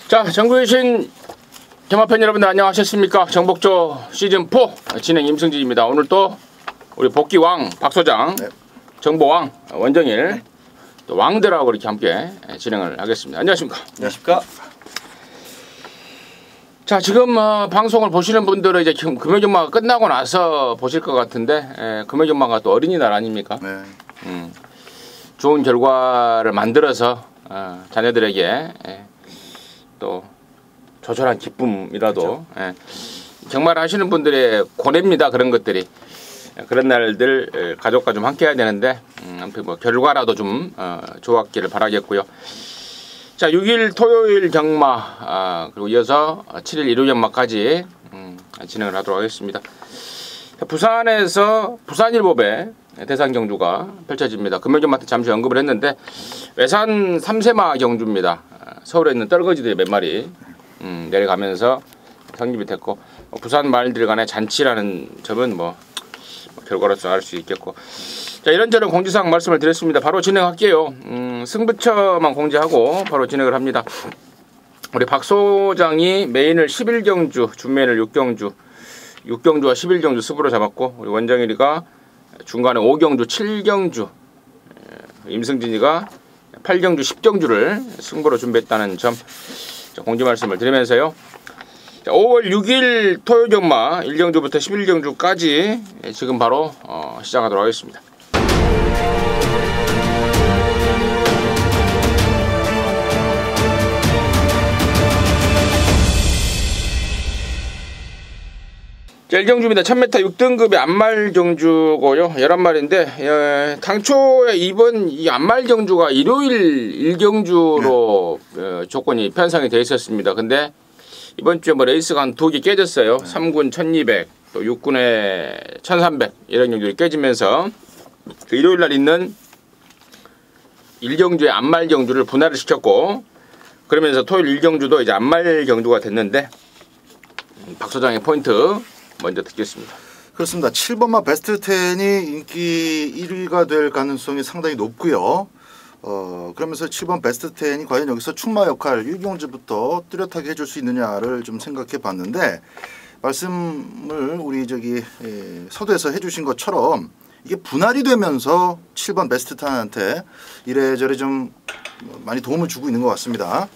자, 전국에 계신 경마팬 여러분들 안녕하셨습니까? 정복조 시즌4 진행 임승진입니다. 오늘 또 우리 복귀왕 박소장, 네. 정보왕 원정일, 네. 또 왕들하고 이렇게 함께 진행을 하겠습니다. 안녕하십니까? 안녕하십니까? 자, 지금 방송을 보시는 분들은 이제 금요경마가 끝나고 나서 보실 것 같은데, 금요경마가 또 어린이날 아닙니까? 네. 좋은 결과를 만들어서 자녀들에게 또 조촐한 기쁨이라도, 그렇죠. 경마를 하시는 분들의 고뇌입니다. 그런 것들이. 그런 날들 가족과 좀 함께 해야 되는데, 아무튼 뭐 결과라도 좀 좋았기를 바라겠고요. 자, 6일 토요일 경마, 그리고 이어서 7일 일요일 경마까지 진행을 하도록 하겠습니다. 부산에서 부산일보배 대상 경주가 펼쳐집니다. 금요경마 때 잠시 언급을 했는데, 외산 3세마 경주입니다. 서울에 있는 떨거지들이 몇 마리 내려가면서 성립이 됐고, 부산 마을들 간의 잔치라는 점은 뭐 결과로서 알 수 있겠고. 자, 이런저런 공지사항 말씀을 드렸습니다. 바로 진행할게요. 승부처만 공지하고 바로 진행을 합니다. 우리 박 소장이 메인을 11경주, 준메인을 6경주와 11경주 승부로 잡았고, 우리 원정일이가 중간에 5경주, 7경주, 임승진이가 8경주, 10경주를 승부로 준비했다는 점 공지 말씀을 드리면서요. 자, 5월 6일 토요일 경마 1경주부터 11경주까지 지금 바로 시작하도록 하겠습니다. 자, 1경주입니다. 1000m 6등급의 안말경주고요. 11마리인데, 당초에 이번 이 안말경주가 일요일 1경주로 조건이 편성이 되어 있었습니다. 근데 이번 주에 뭐 레이스가 한 2개 깨졌어요. 3군 1200, 또 6군에 1300 이런 경주를 깨지면서 그 일요일 날 있는 1경주의 안말경주를 분할을 시켰고, 그러면서 토요일 1경주도 이제 안말경주가 됐는데, 박 소장의 포인트 먼저 듣겠습니다. 그렇습니다. 7번마 베스트 10이 인기 1위가 될 가능성이 상당히 높고요. 그러면서 7번 베스트 10이 과연 여기서 충마 역할 1경주부터 뚜렷하게 해줄 수 있느냐를 좀 생각해 봤는데, 말씀을 우리 서두에서 해주신 것처럼 이게 분할이 되면서 7번 베스트 10한테 이래저래 좀 많이 도움을 주고 있는 것 같습니다.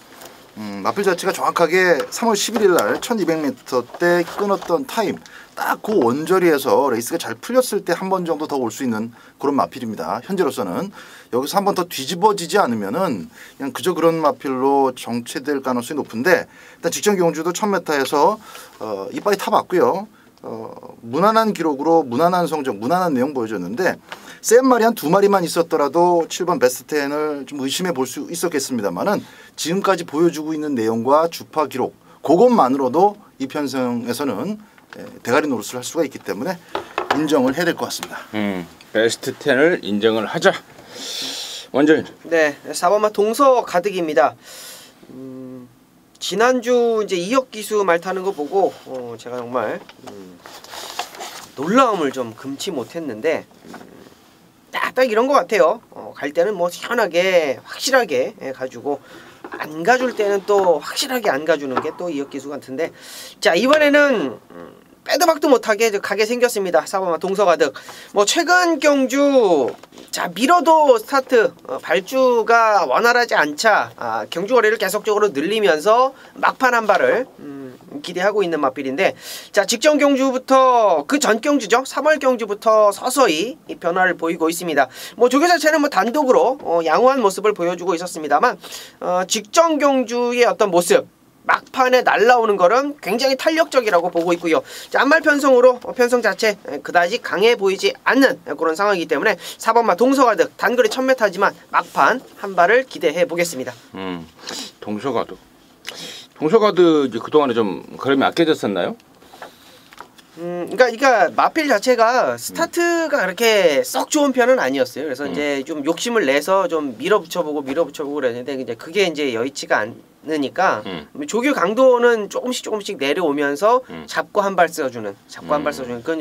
마필 자체가 정확하게 3월 11일 날 1200m 때 끊었던 타임, 딱 그 원저리에서 레이스가 잘 풀렸을 때 한 번 정도 더 올 수 있는 그런 마필입니다. 현재로서는 여기서 한 번 더 뒤집어지지 않으면은 그냥 그저 그런 마필로 정체될 가능성이 높은데, 일단 직전 경주도 1000m에서 이빨이 타봤고요. 무난한 기록으로 무난한 성적, 무난한 내용 보여줬는데, 센 말이 한 2마리만 있었더라도 7번 베스트 10을 좀 의심해 볼 수 있었겠습니다만은, 지금까지 보여주고 있는 내용과 주파 기록, 그것만으로도 이 편성에서는 대가리 노릇을 할 수가 있기 때문에 인정을 해야 될 것 같습니다. 베스트 10을 인정을 하자. 원정일. 네, 4번마 동서 가득입니다. 지난주 이제 2억 기수 말 타는 거 보고 제가 정말 놀라움을 좀 금치 못했는데, 딱 이런 것 같아요. 갈 때는 뭐 시원하게 확실하게 가지고, 안 가줄 때는 또 확실하게 안 가주는 게 또 2억 기수 같은데, 자, 이번에는 빼도 박도 못하게 가게 생겼습니다. 4번마 동서가득. 뭐 최근 경주, 자, 밀어도 스타트 발주가 원활하지 않자 경주 거리를 계속적으로 늘리면서 막판 한 발을 기대하고 있는 마필인데, 자, 직전 경주부터 그 전 경주죠, 3월 경주부터 서서히 이 변화를 보이고 있습니다. 뭐 조교 자체는 뭐 단독으로 양호한 모습을 보여주고 있었습니다만, 직전 경주의 어떤 모습, 막판에 날라오는 거는 굉장히 탄력적이라고 보고 있고요. 자, 안말 편성으로 편성 자체 그다지 강해 보이지 않는 그런 상황이기 때문에 4번마 동서가득, 단거리 1000m지만 막판 한 발을 기대해 보겠습니다. 동서가득이 그동안에 좀 걸음이 아껴졌었나요? 그러니까 마필 자체가 스타트가 그렇게 썩 좋은 편은 아니었어요. 그래서 이제 좀 욕심을 내서 좀 밀어붙여보고 그랬는데, 이제 그게 이제 여의치가 않으니까 조교 강도는 조금씩 내려오면서 잡고 한 발 써주는,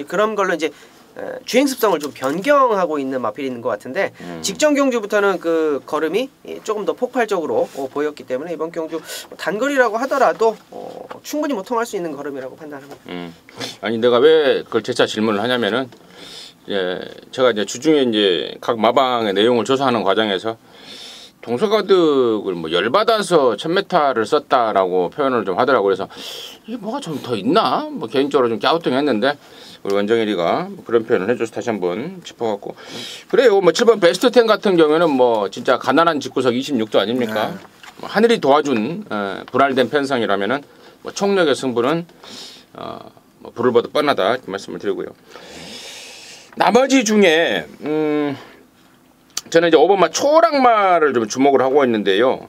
그런 걸로 이제 주행 습성을 좀 변경하고 있는 마필이 있는 것 같은데 직전 경주부터는 그 걸음이 조금 더 폭발적으로 보였기 때문에 이번 경주 단거리라고 하더라도 충분히 뭐 통할 수 있는 걸음이라고 판단합니다. 아니 내가 왜 그걸 재차 질문을 하냐면은 제가 이제 주중에 이제 각 마방의 내용을 조사하는 과정에서 동서가득을 뭐 열받아서 1000m를 썼다라고 표현을 좀 하더라고요. 그래서 이게 뭐가 좀 더 있나? 뭐 개인적으로 좀 갸우뚱했는데 우리 원정일이가 그런 표현을 해줘서 다시 한번 짚어갖고 그래요. 뭐 7번 베스트 10 같은 경우에는 뭐 진짜 가난한 집구석 26도 아닙니까? 뭐 하늘이 도와준 분할된 편성이라면은 뭐 총력의 승부는 뭐 불을 보듯 뻔하다 이렇게 말씀을 드리고요. 나머지 중에 저는 이제 5번마 초락마를 좀 주목을 하고 있는데요.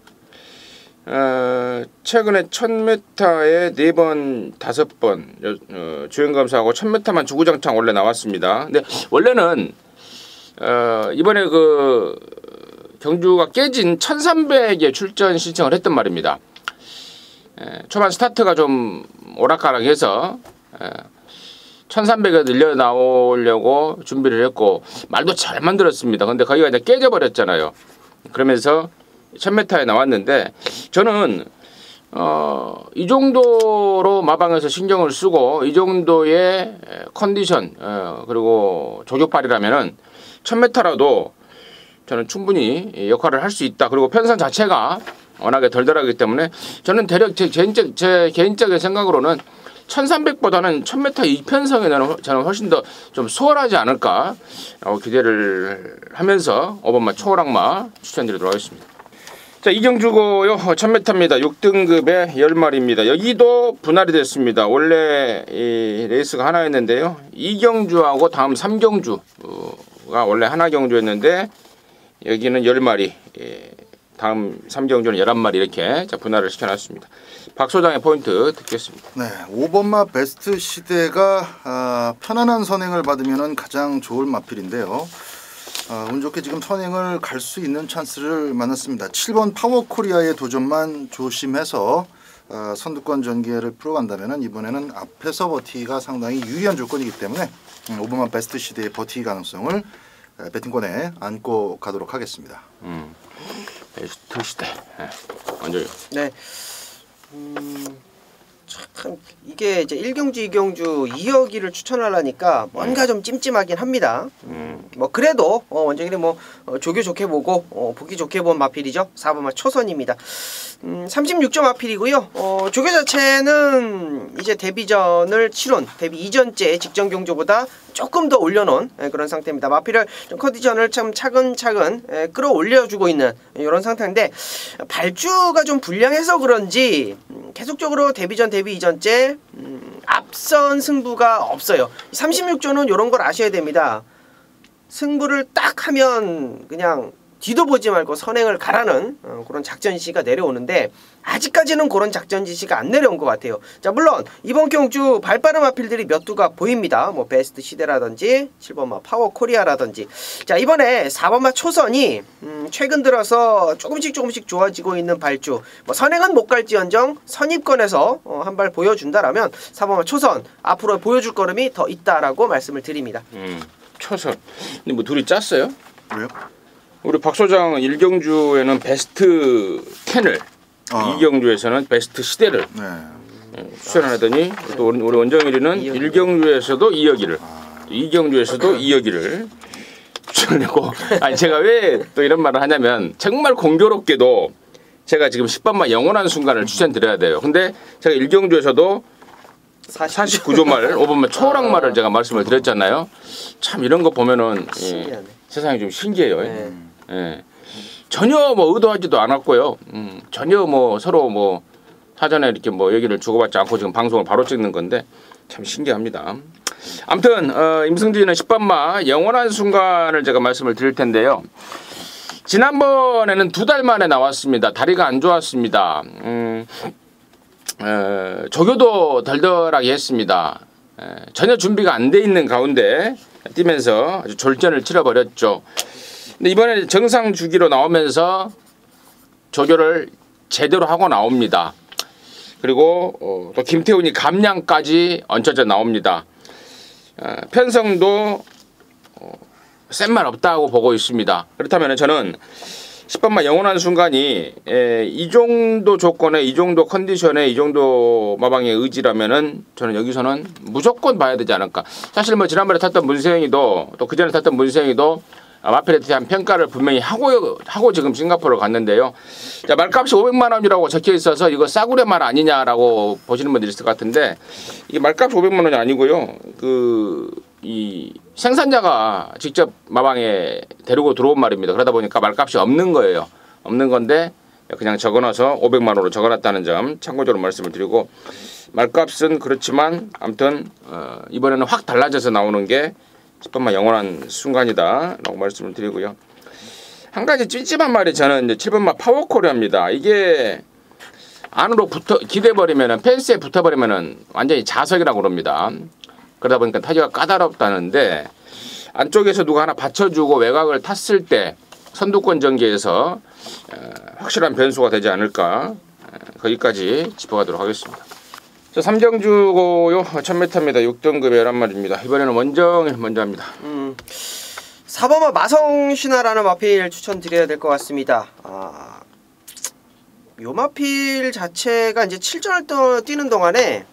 최근에 1000m에 4번, 5번 주행 검사하고 1000m만 주구장창 원래 나왔습니다. 근데 원래는 이번에 그 경주가 깨진 1300에 출전 신청을 했단 말입니다. 초반 스타트가 좀 오락가락해서 1300에 늘려 나오려고 준비를 했고 말도 잘 만들었습니다. 근데 거기가 이제 깨져버렸잖아요. 그러면서 1000m에 나왔는데 저는 이 정도로 마방에서 신경을 쓰고 이 정도의 컨디션 그리고 조격발이라면은 1000m라도 저는 충분히 역할을 할 수 있다. 그리고 편성 자체가 워낙에 덜덜하기 때문에 저는 대략 제 개인적인 생각으로는 1300보다는 1000m 이편성에 저는 훨씬 더 좀 수월하지 않을까 기대를 하면서 5번마 초락마 추천드리도록 하겠습니다. 자, 이경주고요. 1000m입니다. 6등급의 10마리입니다. 여기도 분할이 됐습니다. 원래 이 레이스가 하나였는데요. 이경주하고 다음 3경주가 원래 하나 경주였는데 여기는 10마리, 다음 3경주는 11마리 이렇게 분할을 시켜놨습니다. 박 소장의 포인트 듣겠습니다. 네, 5번마 베스트 시대가 편안한 선행을 받으면 가장 좋은 마필인데요. 운 좋게 지금 선행을 갈 수 있는 찬스를 만났습니다. 7번 파워코리아의 도전만 조심해서 선두권 전개를 풀어간다면 이번에는 앞에서 버티기가 상당히 유리한 조건이기 때문에 5번마 베스트 시대의 버티기 가능성을 배팅권에 안고 가도록 하겠습니다. 베스트 시대 완전히. 네. 참 이게 이제 1경주, 2경주 2여기를 추천하려니까 뭔가 좀 찜찜하긴 합니다. 뭐 그래도 원정일이 뭐 조교 좋게 보고 보기 좋게 본 마필이죠. 4번마 초선입니다. 36점 마필이고요. 조교 자체는 이제 데뷔전을 치른 데뷔 이전째 직전 경주보다 조금 더 올려놓은 그런 상태입니다. 마필을 좀 컨디션을 참 차근차근 끌어올려주고 있는 이런 상태인데 발주가 좀 불량해서 그런지 계속적으로 데뷔전 데뷔 이전째 앞선 승부가 없어요. 36조는 이런 걸 아셔야 됩니다. 승부를 딱 하면 그냥 뒤도 보지 말고 선행을 가라는 그런 작전 지시가 내려오는데 아직까지는 그런 작전 지시가 안 내려온 것 같아요. 자, 물론 이번 경주 발빠른 마필들이 몇 두가 보입니다. 뭐 베스트 시대라든지 7번마 파워 코리아라든지. 자, 이번에 4번마 초선이 최근 들어서 조금씩 좋아지고 있는 발주. 뭐 선행은 못 갈지언정 선입권에서 한 발 보여준다라면 4번마 초선 앞으로 보여줄 걸음이 더 있다라고 말씀을 드립니다. 초선. 근데 뭐 둘이 짰어요? 왜요? 우리 박 소장은 1경주에는 베스트 10을 2경주에서는 베스트 시대를 추천을 하더니 또 우리 원정일이는 1경주에서도 2여기를 2경주에서도 2여기를 추천을 했고 아니 제가 왜 또 이런 말을 하냐면 정말 공교롭게도 제가 지금 10번마 영원한 순간을 추천드려야 돼요. 근데 제가 1경주에서도 49조 말 5번마 초락말을 제가 말씀을 드렸잖아요. 참 이런 거 보면은 세상이 좀 신기해요. 전혀 뭐 의도하지도 않았고요. 전혀 뭐 서로 뭐 사전에 이렇게 뭐 얘기를 주고받지 않고 지금 방송을 바로 찍는 건데 참 신기합니다. 아무튼 임승진은 10번마 영원한 순간을 제가 말씀을 드릴 텐데요. 지난번에는 2달 만에 나왔습니다. 다리가 안 좋았습니다. 조교도 덜덜하게 했습니다. 전혀 준비가 안 돼 있는 가운데 뛰면서 아주 졸전을 치러버렸죠. 근데 이번에 정상 주기로 나오면서 조교를 제대로 하고 나옵니다. 그리고 또 김태훈이 감량까지 얹혀져 나옵니다. 편성도 센 말 없다고 보고 있습니다. 그렇다면 저는 10번마 영원한 순간이 이 정도 조건에 이 정도 컨디션에 이 정도 마방의 의지라면은 저는 여기서는 무조건 봐야 되지 않을까. 사실 뭐 지난번에 탔던 문세영이도 또 그전에 탔던 문세영이도 마필에 대한 평가를 분명히 하고 지금 싱가포르를 갔는데요. 자, 말값이 500만 원이라고 적혀 있어서 이거 싸구려 말 아니냐라고 보시는 분들이 있을 것 같은데 이게 말값이 500만 원이 아니고요. 이 생산자가 직접 마방에 데리고 들어온 말입니다. 그러다 보니까 말값이 없는 거예요. 없는 건데 그냥 적어놔서 500만 원으로 적어놨다는 점 참고적으로 말씀을 드리고 말값은 그렇지만 아무튼 이번에는 확 달라져서 나오는 게 10번마 영원한 순간이다 라고 말씀을 드리고요. 한 가지 찝찝한 말이 저는 이제 7번마 파워코리아입니다. 이게 안으로 기대버리면은 펜스에 붙어버리면은 완전히 자석이라고 그럽니다. 그러다 보니까 타기가 까다롭다는데 안쪽에서 누가 하나 받쳐주고 외곽을 탔을 때 선두권 전개에서 확실한 변수가 되지 않을까 거기까지 짚어가도록 하겠습니다. 자, 삼경주고요 1000m입니다. 6등급의 11마리입니다. 이번에는 원정을 먼저 합니다. 4번마 마성신화라는 마필 추천드려야 될 것 같습니다. 요 마필 자체가 이제 7전을 뛰는 동안에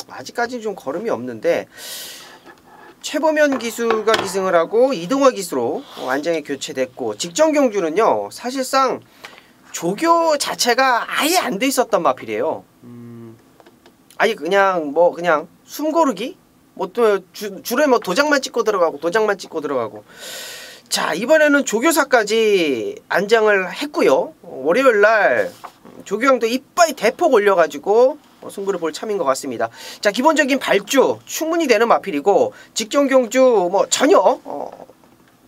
아직까지는 좀 걸음이 없는데 최보면 기수가 기승을 하고 이동화 기수로 안장에 교체됐고 직전 경주는요 사실상 조교 자체가 아예 안 돼 있었던 마필이에요. 아니 그냥 숨고르기 또 줄에 도장만 찍고 들어가고 자 이번에는 조교사까지 안장을 했고요. 월요일날 조교형도 이빨 대폭 올려가지고 승부를 볼 참인 것 같습니다. 자 기본적인 발주 충분히 되는 마필이고 직전 경주 전혀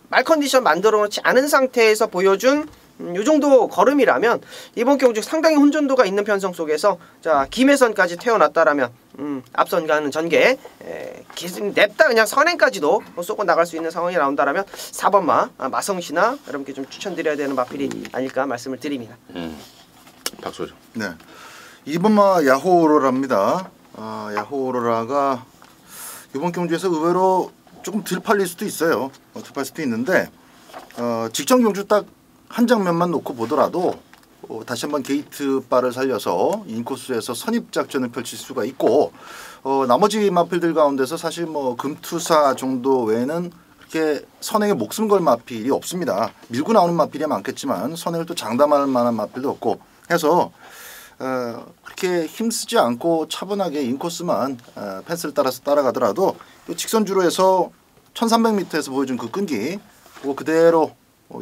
말 컨디션 만들어 놓지 않은 상태에서 보여준 요 정도 걸음이라면 이번 경주 상당히 혼전도가 있는 편성 속에서 자 김혜선까지 태어났다라면 앞선 가는 전개 냅다 그냥 선행까지도 쏘고 나갈 수 있는 상황이 나온다라면 4번마 마성신화 여러분께 좀 추천드려야 되는 마필이 아닐까 말씀을 드립니다. 박소정. 네. 2번마 야호오로라입니다. 야호오로라가 이번 경주에서 의외로 조금 덜 팔릴 수도 있어요. 덜 팔릴 수도 있는데 직전 경주 딱 한 장면만 놓고 보더라도 다시 한번 게이트 바를 살려서 인코스에서 선입 작전을 펼칠 수가 있고 나머지 마필들 가운데서 사실 금투사 정도 외에는 그렇게 선행에 목숨 걸 마필이 없습니다. 밀고 나오는 마필이 많겠지만 선행을 또 장담할 만한 마필도 없고 해서 그렇게 힘쓰지 않고 차분하게 인코스만 펜스를 따라서 따라가더라도 직선주로 해서 1300m에서 보여준 그 끈기 그거 그대로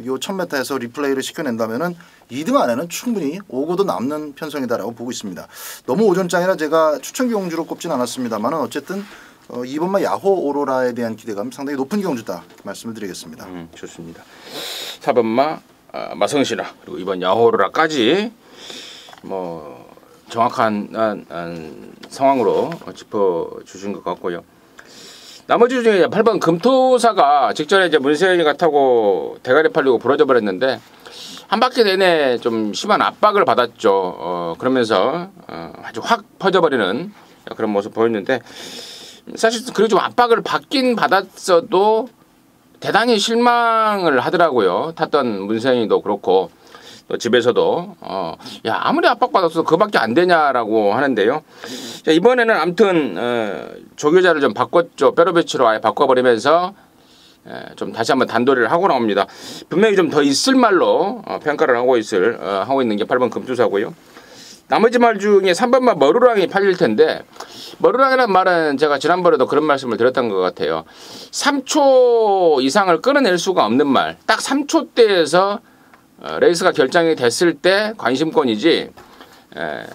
요 1000m에서 리플레이를 시켜낸다면은 2등 안에는 충분히 오고도 남는 편성이다라고 보고 있습니다. 너무 오전장이라 제가 추천 경주로 꼽진 않았습니다만은 어쨌든 2번마 야호 오로라에 대한 기대감 상당히 높은 경주다 말씀을 드리겠습니다. 좋습니다. 4번마 마성신화 그리고 이번 야호 오로라까지 정확한 상황으로 짚어주신 것 같고요. 나머지 중에 8번 금토사가 직전에 이제 문세영이가 타고 대가리 팔리고 부러져 버렸는데 한 바퀴 내내 좀 심한 압박을 받았죠. 그러면서 아주 확 퍼져버리는 그런 모습 보였는데 사실 그리고 좀 압박을 받긴 받았어도 대단히 실망을 하더라고요. 탔던 문세영이도 그렇고 또 집에서도 야 아무리 압박받았어도 그밖에 안 되냐라고 하는데요. 자, 이번에는 아무튼 조교자를 좀 바꿨죠. 뼈로배치로 아예 바꿔버리면서 좀 다시 한번 단도리를 하고 나옵니다. 분명히 좀 더 있을 말로 평가를 하고 있는 게 8번 금투사고요. 나머지 말 중에 3번만 머루랑이 팔릴 텐데 머루랑이라는 말은 제가 지난번에도 그런 말씀을 드렸던 것 같아요. 3초 이상을 끌어낼 수가 없는 말. 딱 3초대에서 레이스가 결정이 됐을 때 관심권이지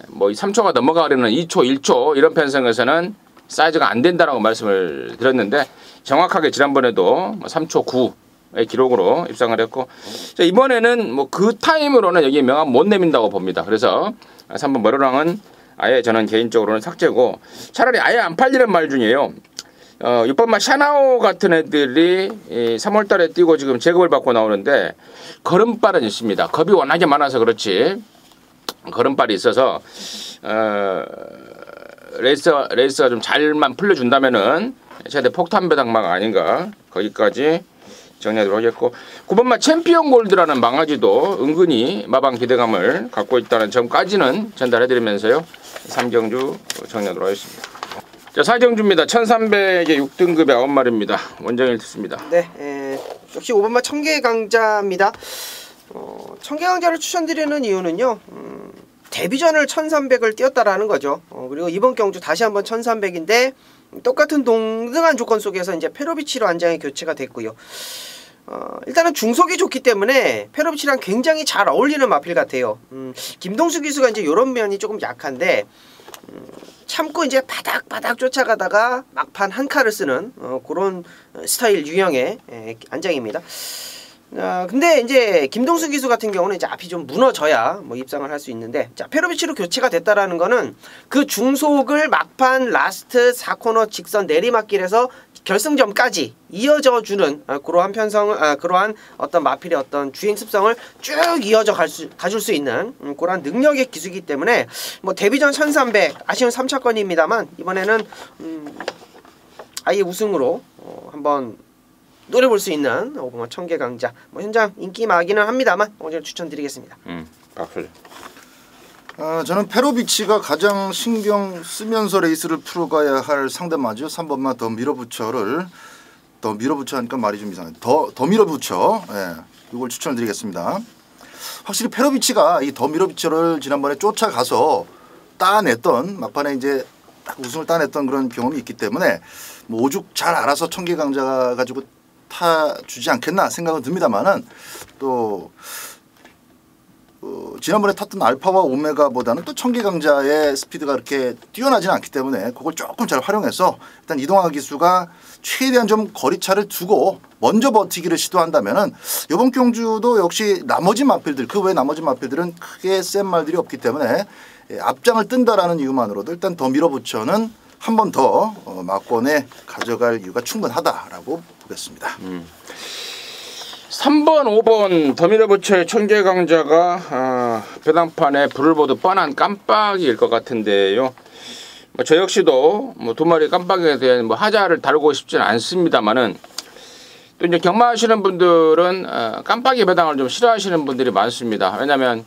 뭐 3초가 넘어가려는 2초, 1초 이런 편성에서는 사이즈가 안 된다라고 말씀을 드렸는데 정확하게 지난번에도 3초 9의 기록으로 입상을 했고 자, 이번에는 뭐 그 타임으로는 여기 명함 못 내민다고 봅니다. 그래서 3번 머루랑은 아예 저는 개인적으로는 삭제고 차라리 아예 안 팔리는 말 중에요. 6번마 샤나오 같은 애들이 3월달에 뛰고 지금 제급을 받고 나오는데 걸음발은 있습니다. 겁이 워낙에 많아서 그렇지 걸음발이 있어서 레이스가 좀 잘만 풀려준다면은 최대 폭탄 배당마가 아닌가 거기까지 정리하도록 하겠고 9번마 챔피언 골드라는 망아지도 은근히 마방 기대감을 갖고 있다는 점까지는 전달해드리면서요. 3경주 정리하도록 하겠습니다. 자, 4경주입니다. 1300에 6등급의 9마리입니다. 원정일 듣습니다. 네, 역시 5번마 청계강자입니다. 청계강자를 추천드리는 이유는요. 데뷔전을 1300을 뛰었다라는 거죠. 그리고 이번 경주 다시 한번 1300인데 똑같은 동등한 조건 속에서 이제 페로비치로 안장이 교체가 됐고요. 일단은 중속이 좋기 때문에 페로비치랑 굉장히 잘 어울리는 마필 같아요. 김동수 기수가 이제 이런 면이 조금 약한데 참고 이제 바닥바닥 쫓아가다가 막판 한 칼을 쓰는 그런 스타일 유형의 안장입니다. 근데 이제 김동수 기수 같은 경우는 이제 앞이 좀 무너져야 뭐 입상을 할 수 있는데, 자, 페로비치로 교체가 됐다라는 거는 그 중속을 막판 라스트 4코너 직선 내리막길에서 결승점까지 이어져 주는 그러한 편성을 그러한 어떤 마필의 어떤 주행 습성을 쭉 이어져 가줄 수 있는 그러한 능력의 기수이기 때문에 뭐 데뷔전 1300 아쉬운 3차권입니다만 이번에는 아예 우승으로 한번 노려볼 수 있는 5번마 청계강자, 뭐 현장 인기 마기는 합니다만 오늘 추천드리겠습니다. 박수. 저는 페로비치가 가장 신경 쓰면서 레이스를 풀어가야 할 상대마죠. 3번마 더 밀어붙여를 더 밀어붙여 하니까 말이 좀 이상해. 더 밀어붙여. 예, 이걸 추천을 드리겠습니다. 확실히 페로비치가 이 더 밀어붙여를 지난번에 쫓아가서 따냈던 막판에 이제 딱 우승을 따냈던 그런 경험이 있기 때문에 뭐 오죽 잘 알아서 청계강자 가지고 타주지 않겠나 생각은 듭니다만은 또 지난번에 탔던 알파와 오메가보다는 또 청계강자의 스피드가 그렇게 뛰어나지는 않기 때문에 그걸 조금 잘 활용해서 일단 이동화 기수가 최대한 좀 거리차를 두고 먼저 버티기를 시도한다면은 이번 경주도 역시 나머지 마필들 그 외 나머지 마필들은 크게 센 말들이 없기 때문에 앞장을 뜬다라는 이유만으로도 일단 더 밀어붙여는 한 번 더 막권에 가져갈 이유가 충분하다라고 보겠습니다. 3번, 5번 더 밀어붙여의 청계강자가 배당판에 불을 보듯 뻔한 깜빡이일 것 같은데요. 저 역시도 뭐 두 마리 깜빡이에 대한 뭐 하자를 다루고 싶지는 않습니다만은 또 이제 경마하시는 분들은 깜빡이 배당을 좀 싫어하시는 분들이 많습니다. 왜냐하면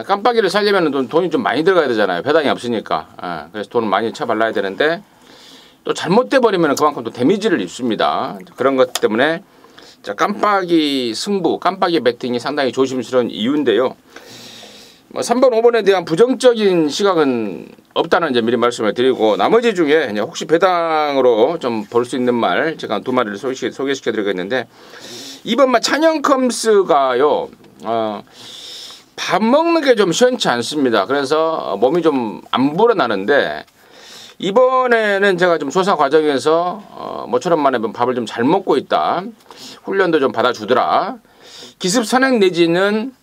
깜빡이를 살려면 돈이 좀 많이 들어가야 되잖아요. 배당이 없으니까. 그래서 돈을 많이 쳐발라야 되는데 또 잘못돼 버리면 그만큼 또 데미지를 입습니다. 그런 것 때문에 깜빡이 승부, 깜빡이 배팅이 상당히 조심스러운 이유인데요. 뭐 3번, 5번에 대한 부정적인 시각은 없다는 이제 미리 말씀을 드리고 나머지 중에 혹시 배당으로 좀 볼 수 있는 말 제가 두 마리를 소개시켜 드리겠는데 2번마 찬영컴스가요. 밥 먹는 게 좀 시원치 않습니다. 그래서 몸이 좀 안 불어나는데 이번에는 제가 좀 조사 과정에서 모처럼 만에 밥을 좀 잘 먹고 있다. 훈련도 좀 받아주더라. 기습 선행 내지는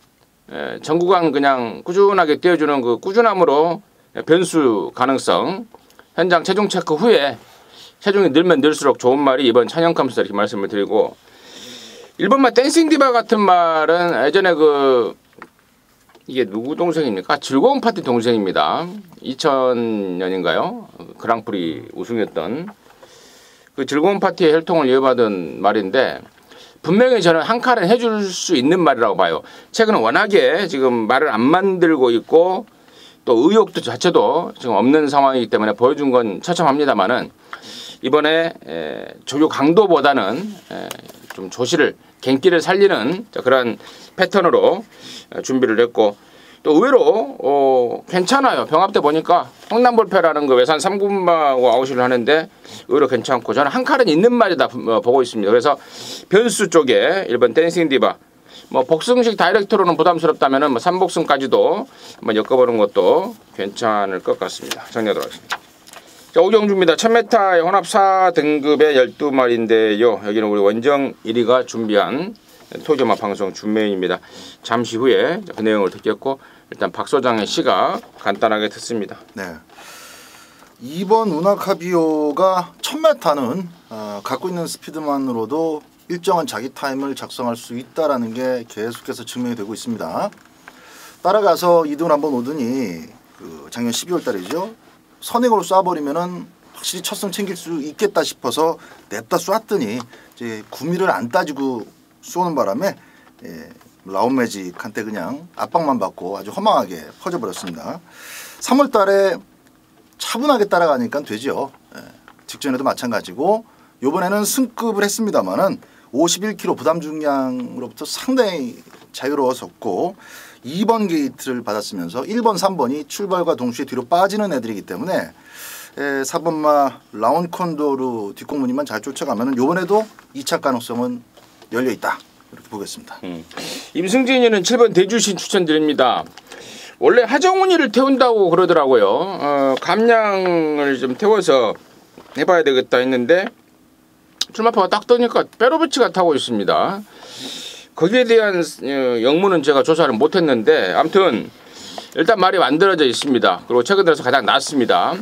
전 구간 그냥 꾸준하게 뛰어주는 그 꾸준함으로 변수 가능성. 현장 체중 체크 후에 체중이 늘면 늘수록 좋은 말이 이번 찬영컴스 이렇게 말씀을 드리고 1번마 댄싱 디바 같은 말은 예전에 이게 누구 동생입니까? 즐거운 파티 동생입니다. 2000년인가요? 그랑프리 우승했던 그 즐거운 파티의 혈통을 이어받은 말인데 분명히 저는 한 칼은 해줄 수 있는 말이라고 봐요. 최근에 워낙에 지금 말을 안 만들고 있고 또 의욕도 자체도 지금 없는 상황이기 때문에 보여준 건 처참합니다만은 이번에 조교 강도보다는 좀 조시를 갱기를 살리는 그런 패턴으로 준비를 했고 또 의외로 괜찮아요. 병합 때 보니까 홍남볼패라는 그 외산 3군마하고 아웃을 하는데 의외로 괜찮고 저는 한 칼은 있는 말이다 보고 있습니다. 그래서 변수 쪽에 1번 댄싱 디바 뭐 복승식 다이렉트로는 부담스럽다면은 뭐 3복승까지도 한번 엮어보는 것도 괜찮을 것 같습니다. 정리하도록 하겠습니다. 자, 오경주입니다. 1000m의 혼합 4등급의 12마리인데요. 여기는 우리 원정 1위가 준비한 토요일마 방송 준메인입니다. 잠시 후에 그 내용을 듣겠고 일단 박 소장의 시각 간단하게 듣습니다. 네. 2번 우나카비오가 1000m는 갖고 있는 스피드만으로도 일정한 자기 타임을 작성할 수 있다라는 게 계속해서 증명이 되고 있습니다. 따라가서 2등 한번 오더니 작년 12월 달이죠. 선행으로 쏴버리면은 확실히 첫 승 챙길 수 있겠다 싶어서 냅다 쐈더니 이제 구미를 안 따지고 쏘는 바람에 라운 매직한테 그냥 압박만 받고 아주 허망하게 퍼져버렸습니다. 3월 달에 차분하게 따라가니까 되죠. 직전에도 마찬가지고 이번에는 승급을 했습니다마는 51kg 부담 중량으로부터 상당히 자유로워졌고 2번 게이트를 받았으면서 1번, 3번이 출발과 동시에 뒤로 빠지는 애들이기 때문에 4번마 라운 콘도르 뒷공무니만 잘 쫓아가면 이번에도 2차 가능성은 열려있다. 이렇게 보겠습니다. 임승진이는 7번 대주신 추천드립니다. 원래 하정훈이를 태운다고 그러더라고요. 감량을 좀 태워서 해봐야 되겠다 했는데 출마표가 딱 뜨니까 페로비치가 타고 있습니다. 거기에 대한 영문은 제가 조사를 못했는데 아무튼 일단 말이 만들어져 있습니다. 그리고 최근 들어서 가장 낫습니다.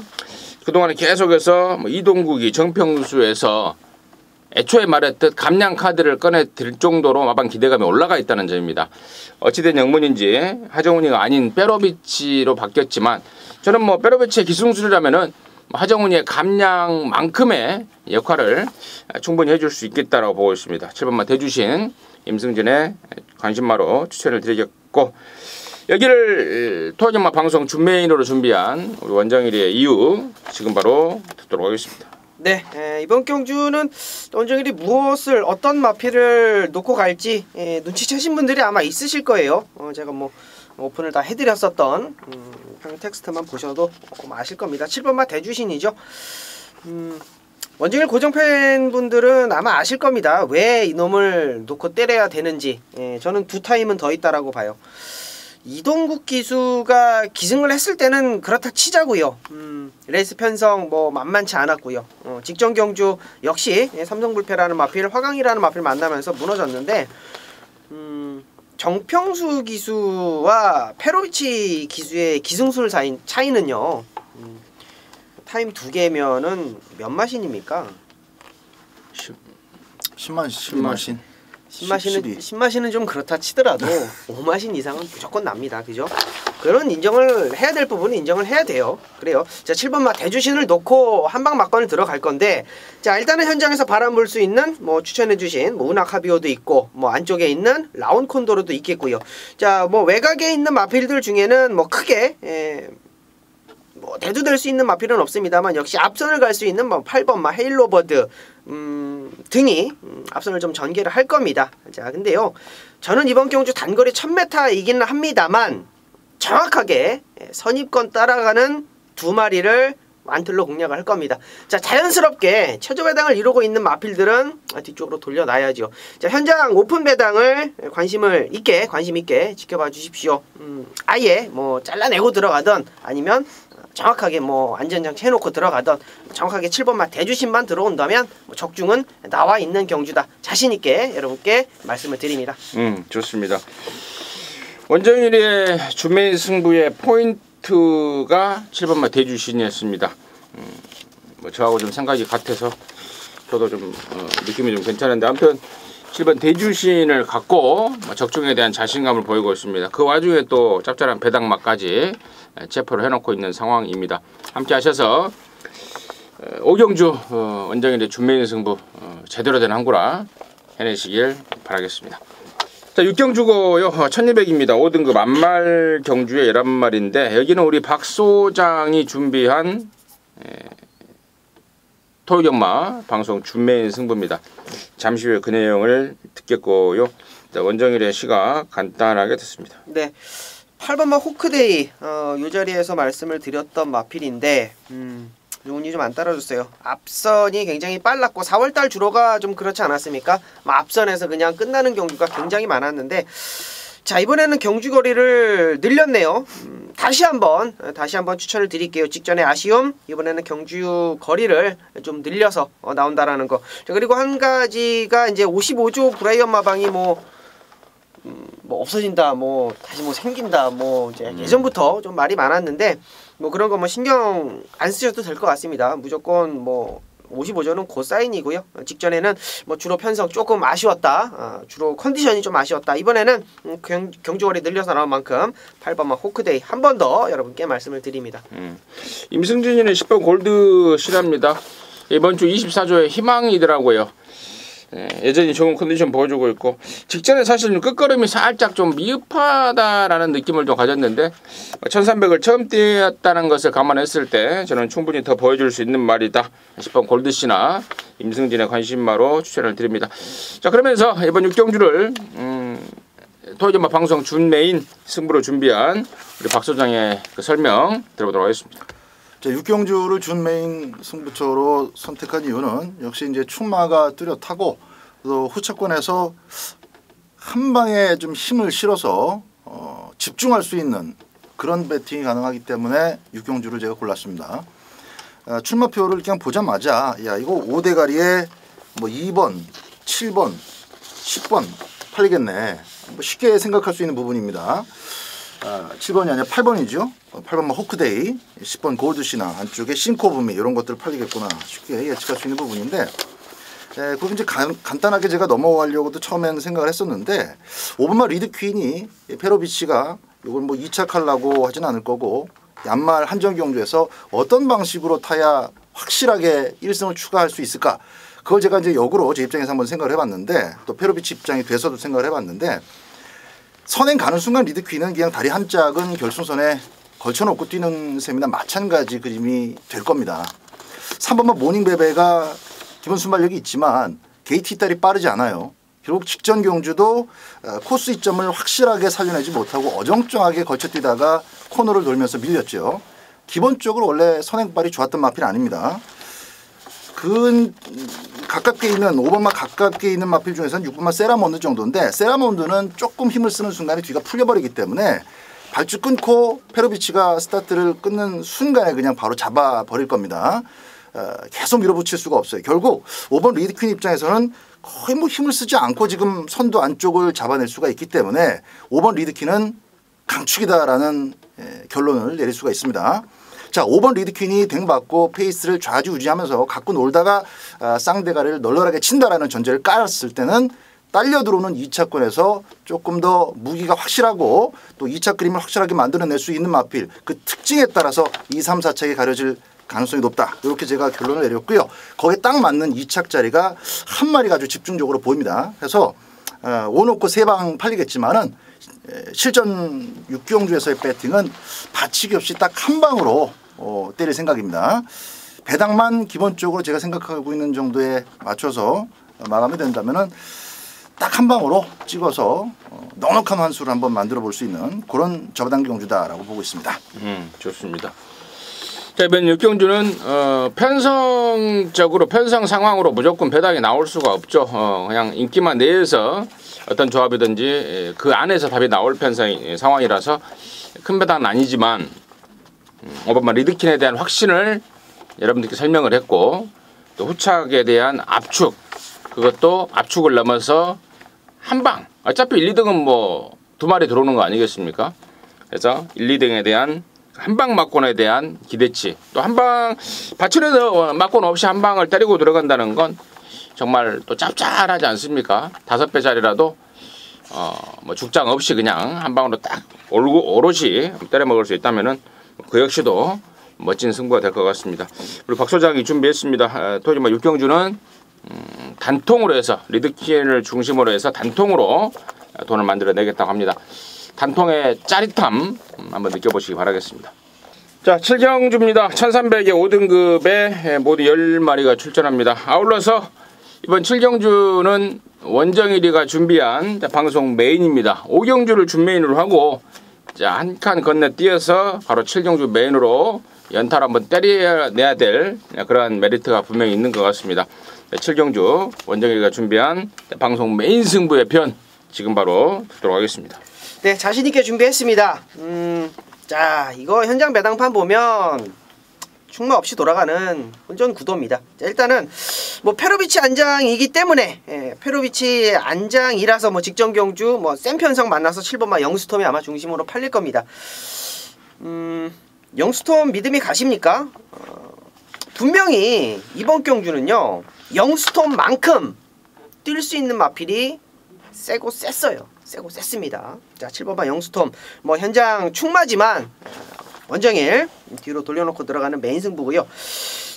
그동안에 계속해서 이동국이 정평수에서 애초에 말했듯 감량 카드를 꺼내들 정도로 마방 기대감이 올라가 있다는 점입니다. 어찌된 영문인지 하정훈이가 아닌 페로비치로 바뀌었지만 저는 뭐 페로비치의 기승술이라면은 하정훈이의 감량만큼의 역할을 충분히 해줄 수 있겠다라고 보고 있습니다. 7번만 대주신 임승진의 관심마로 추천을 드리겠고 여기를 토요일마 방송 준메인으로 준비한 우리 원정일의 이유 지금 바로 듣도록 하겠습니다. 네, 이번 경주는 원정일이 무엇을 어떤 마필을 놓고 갈지 눈치채신 분들이 아마 있으실 거예요. 제가 뭐 오픈을 다 해드렸었던 텍스트만 보셔도 아실 겁니다. 7번마 대주신이죠. 원정일 고정 팬분들은 아마 아실 겁니다. 왜 이놈을 놓고 때려야 되는지. 저는 두 타임은 더 있다라고 봐요. 이동국 기수가 기승을 했을 때는 그렇다 치자고요. 레이스 편성 뭐 만만치 않았고요. 직전 경주 역시 삼성불패라는 마필, 화강이라는 마필 만나면서 무너졌는데 정평수 기수와 페로비치 기수의 기승술 차이는요. 타임 2개면은 몇 마신입니까? 10마신. 10마신은 좀 그렇다 치더라도 5마신 이상은 무조건 납니다. 그죠? 그런 인정을 해야 될 부분은 인정을 해야 돼요. 그래요. 자, 7번마 대주신을 놓고 한방 막건을 들어갈 건데 자, 일단은 현장에서 바람 불 수 있는 뭐 추천해 주신 뭐 운하카비오도 있고 뭐 안쪽에 있는 라운 콘도르도 있겠고요. 자, 뭐 외곽에 있는 마필들 중에는 뭐 크게 뭐 대두될 수 있는 마필은 없습니다만 역시 앞선을 갈 수 있는 뭐 8번마 헤일로버드 등이 앞선을 좀 전개를 할 겁니다. 자, 근데요. 저는 이번 경주 단거리 1000m이기는 합니다만 정확하게 선입권 따라가는 두 마리를 완틀로 공략을 할 겁니다. 자, 자연스럽게 최저 배당을 이루고 있는 마필들은 뒤쪽으로 돌려놔야죠. 자, 현장 오픈 배당을 관심 있게 지켜봐 주십시오. 아예 뭐 잘라내고 들어가던 아니면 정확하게 뭐 안전장치 해놓고 들어가던 정확하게 7번마 대주신만 들어온다면 뭐 적중은 나와 있는 경주다. 자신있게 여러분께 말씀을 드립니다. 좋습니다. 원정일의 준메인 승부의 포인트가 7번마 대주신이었습니다. 뭐 저하고 좀 생각이 같아서 저도 좀 느낌이 좀 괜찮은데 아무튼 7번 대주신을 갖고 적중에 대한 자신감을 보이고 있습니다. 그 와중에 또 짭짤한 배당마까지 체포를 해놓고 있는 상황입니다. 함께 하셔서 오경주 원정일의 준메인 승부 제대로 된 항구라 해내시길 바라겠습니다. 자, 6경주고요. 1200입니다. 5등급 안말 경주의 11마리인데 여기는 우리 박 소장이 준비한 토요경마 방송 준메인 승부입니다. 잠시 후에 그 내용을 듣겠고요. 자, 원정일의 시가 간단하게 듣습니다. 네, 8번마 호크데이 이 자리에서 말씀을 드렸던 마필인데 운이 좀 안 따라줬어요. 앞선이 굉장히 빨랐고 4월달 주로가 좀 그렇지 않았습니까? 앞선에서 그냥 끝나는 경주가 굉장히 많았는데 자, 이번에는 경주 거리를 늘렸네요. 다시 한번 추천을 드릴게요. 직전에 아쉬움, 이번에는 경주 거리를 좀 늘려서 나온다라는 거. 자, 그리고 한 가지가 이제 55조 브라이언 마방이 뭐 없어진다, 뭐 다시 뭐 생긴다, 뭐 이제 예전부터 좀 말이 많았는데 뭐 그런 거 뭐 신경 안 쓰셔도 될 것 같습니다. 무조건 뭐 55전은 고사인이고요. 직전에는 뭐 주로 편성 조금 아쉬웠다. 주로 컨디션이 좀 아쉬웠다. 이번에는 경주월이 늘려서 나온 만큼 8번마 호크데이 한 번 더 여러분께 말씀을 드립니다. 임승진이는 10번 골드 실합니다. 이번 주 24조의 희망이더라고요. 여전히 좋은 컨디션 보여주고 있고 직전에 사실 끝걸음이 살짝 좀 미흡하다라는 느낌을 좀 가졌는데 1300을 처음 뛰었다는 것을 감안했을 때 저는 충분히 더 보여줄 수 있는 말이다. 10번 골드씨나 임승진의 관심마로 추천을 드립니다. 자, 그러면서 이번 6경주를 토요일마 방송 준메인 승부로 준비한 우리 박 소장의 그 설명 들어보도록 하겠습니다. 자, 6경주를 준 메인 승부처로 선택한 이유는 역시 이제 충마가 뚜렷하고 또 후차권에서 한 방에 좀 힘을 실어서 집중할 수 있는 그런 배팅이 가능하기 때문에 6경주를 제가 골랐습니다. 출마표를 그냥 보자마자 야 이거 5대가리에 뭐 2번, 7번, 10번 팔리겠네. 뭐 쉽게 생각할 수 있는 부분입니다. 7번이 아니라 8번이죠. 8번만 호크데이, 10번 골드시나 안쪽에 싱코브미 이런 것들 팔리겠구나 쉽게 예측할 수 있는 부분인데 그걸 이제 간단하게 제가 넘어가려고도 처음에는 생각을 했었는데 5번만 리드퀸이 페로비치가 이걸 뭐 2착하려고 하진 않을 거고 연말 한정경주에서 어떤 방식으로 타야 확실하게 1승을 추가할 수 있을까 그걸 제가 이제 역으로 제 입장에서 한번 생각을 해봤는데 또 페로비치 입장이 돼서도 생각을 해봤는데 선행 가는 순간 리드퀸은 그냥 다리 한 짝은 결승선에 걸쳐놓고 뛰는 셈이나 마찬가지 그림이 될 겁니다. 3번만 모닝베베가 기본 순발력이 있지만 게이트 뒷다리 빠르지 않아요. 결국 직전 경주도 코스 이점을 확실하게 살려내지 못하고 어정쩡하게 걸쳐뛰다가 코너를 돌면서 밀렸죠. 기본적으로 원래 선행발이 좋았던 마필 아닙니다. 가깝게 있는 5번만 가깝게 있는 마필 중에서는 6번만 세라몬드 정도인데 세라몬드는 조금 힘을 쓰는 순간에 뒤가 풀려버리기 때문에 발주 끊고 페로비치가 스타트를 끊는 순간에 그냥 바로 잡아버릴 겁니다. 계속 밀어붙일 수가 없어요. 결국 5번 리드퀸 입장에서는 거의 뭐 힘을 쓰지 않고 지금 선두 안쪽을 잡아낼 수가 있기 때문에 5번 리드퀸은 강축이다라는 결론을 내릴 수가 있습니다. 자, 5번 리드퀸이 댕받고 페이스를 좌지우지하면서 갖고 놀다가 쌍대가리를 널널하게 친다라는 전제를 깔았을 때는 딸려 들어오는 2차권에서 조금 더 무기가 확실하고 또 2차 그림을 확실하게 만들어낼 수 있는 마필 그 특징에 따라서 2, 3, 4착이 가려질 가능성이 높다. 이렇게 제가 결론을 내렸고요. 거기에 딱 맞는 2착 자리가 한 마리가 아주 집중적으로 보입니다. 그래서 오놓고 3방 팔리겠지만은 실전 6경주에서의 배팅은 받치기 없이 딱 한 방으로 때릴 생각입니다. 배당만 기본적으로 제가 생각하고 있는 정도에 맞춰서 마감이 된다면은 딱 한 방으로 찍어서 넉넉한 환수를 한번 만들어 볼 수 있는 그런 저배당 경주다라고 보고 있습니다. 좋습니다. 자, 이번 6경주는 편성적으로 편성 상황으로 무조건 배당이 나올 수가 없죠. 그냥 인기만 내에서 어떤 조합이든지 그 안에서 답이 나올 편성 상황이라서 큰 배당은 아니지만 5번만 리드킨에 대한 확신을 여러분들께 설명을 했고 또 후착에 대한 압축 그것도 압축을 넘어서 한방 어차피 1, 2등은 뭐 2마리 들어오는 거 아니겠습니까? 그래서 1, 2등에 대한 한방 막권에 대한 기대치 또 한방 받쳐내서 막권 없이 한방을 때리고 들어간다는 건 정말 또 짭짤하지 않습니까? 5배 짜리라도 뭐 죽장 없이 그냥 한 방으로 딱 오롯이 때려 먹을 수 있다면은 그 역시도 멋진 승부가 될 것 같습니다. 우리 박 소장이 준비했습니다. 토요일 6경주는 단통으로 해서 리드킨을 중심으로 해서 단통으로 돈을 만들어내겠다고 합니다. 단통의 짜릿함 한번 느껴보시기 바라겠습니다. 자, 7경주입니다. 1300의 5등급에 모두 10마리가 출전합니다. 아울러서 이번 7경주는 원정일이가 준비한 방송 메인입니다. 5경주를 준메인으로 하고 한 칸 건너뛰어서 바로 7경주 메인으로 연타를 한번 때려내야 될 그러한 메리트가 분명히 있는 것 같습니다. 7경주 원정일이가 준비한 방송 메인 승부의 편 지금 바로 듣도록 하겠습니다. 네, 자신 있게 준비했습니다. 자, 이거 현장 배당판 보면 충마 없이 돌아가는 혼전 구도입니다. 자, 일단은 뭐 페로비치 안장이기 때문에 페로비치 안장이라서 뭐 직전 경주 뭐 센 편성 만나서 7번마 영스톰이 아마 중심으로 팔릴 겁니다. 영스톰 믿음이 가십니까? 분명히 이번 경주는요 영스톤만큼 뛸 수 있는 마필이 세고 셌어요. 세고 셌습니다. 자 7번마 영스톰 뭐 현장 충마지만 원정일 뒤로 돌려놓고 들어가는 메인 승부고요.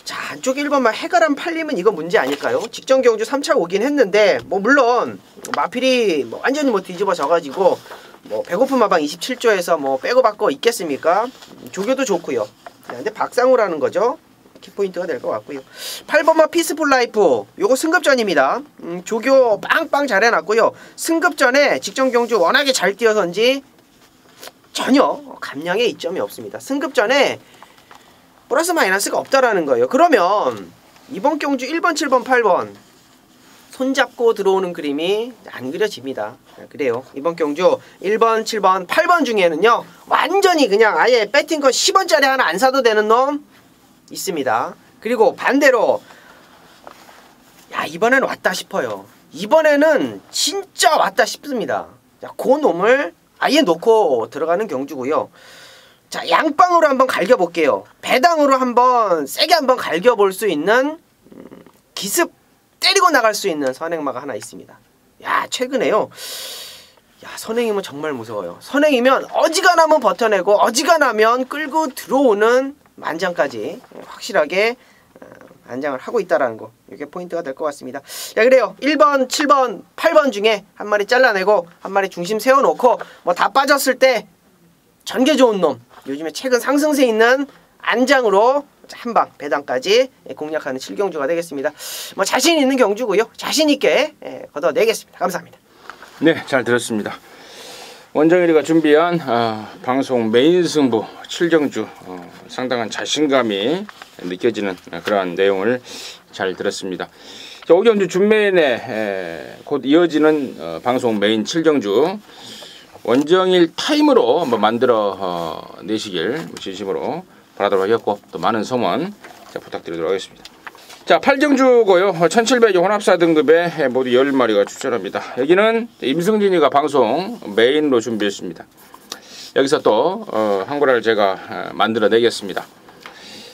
자 안쪽 1번마 해가람 팔림은 이거 문제 아닐까요? 직전 경주 3차 오긴 했는데 뭐 물론 마필이 뭐 완전히 뭐 뒤집어져가지고 뭐 배고픈 마방 27조에서 뭐 빼고 받고 있겠습니까? 조교도 좋고요. 근데 박상우라는 거죠. 키포인트가 될 것 같고요. 8번마 피스풀 라이프 요거 승급전입니다. 조교 빵빵 잘 해놨고요. 승급전에 직전 경주 워낙에 잘 뛰어서인지 전혀 감량의 이점이 없습니다. 승급전에 플러스 마이너스가 없다라는 거예요. 그러면 이번 경주 1번, 7번, 8번 손잡고 들어오는 그림이 안 그려집니다. 그래요. 이번 경주 1번, 7번, 8번 중에는요 완전히 그냥 아예 배팅건 10원짜리 하나 안 사도 되는 놈 있습니다. 그리고 반대로 야 이번엔 왔다 싶어요. 이번에는 진짜 왔다 싶습니다. 자, 그 놈을 아예 놓고 들어가는 경주고요. 자 양빵으로 한번 갈겨볼게요. 배당으로 한번 세게 한번 갈겨볼 수 있는 기습 때리고 나갈 수 있는 선행마가 하나 있습니다. 야 최근에요. 야 선행이면 정말 무서워요. 선행이면 어지간하면 버텨내고 어지간하면 끌고 들어오는 만장까지 확실하게 안장을 하고 있다라는 거 이게 포인트가 될 것 같습니다. 자 그래요. 1번, 7번, 8번 중에 한 마리 잘라내고 한 마리 중심 세워놓고 뭐 다 빠졌을 때 전개 좋은 놈 요즘에 최근 상승세 있는 안장으로 한방 배당까지 공략하는 7경주가 되겠습니다. 뭐 자신 있는 경주고요. 자신 있게 걷어내겠습니다. 감사합니다. 네, 잘 들었습니다. 원정일이가 준비한 방송 메인 승부 7경주 상당한 자신감이 느껴지는 그러한 내용을 잘 들었습니다. 자, 5경주 준매내 곧 이어지는 방송 메인 7경주 원정일 타임으로 한번 만들어 내시길 진심으로 바라도록 하겠고 또 많은 성원 부탁드리도록 하겠습니다. 자 8경주고요. 1700여 혼합사 등급에 모두 10마리가 출전합니다. 여기는 임승진이가 방송 메인으로 준비했습니다. 여기서 또 한구라를 제가 만들어 내겠습니다.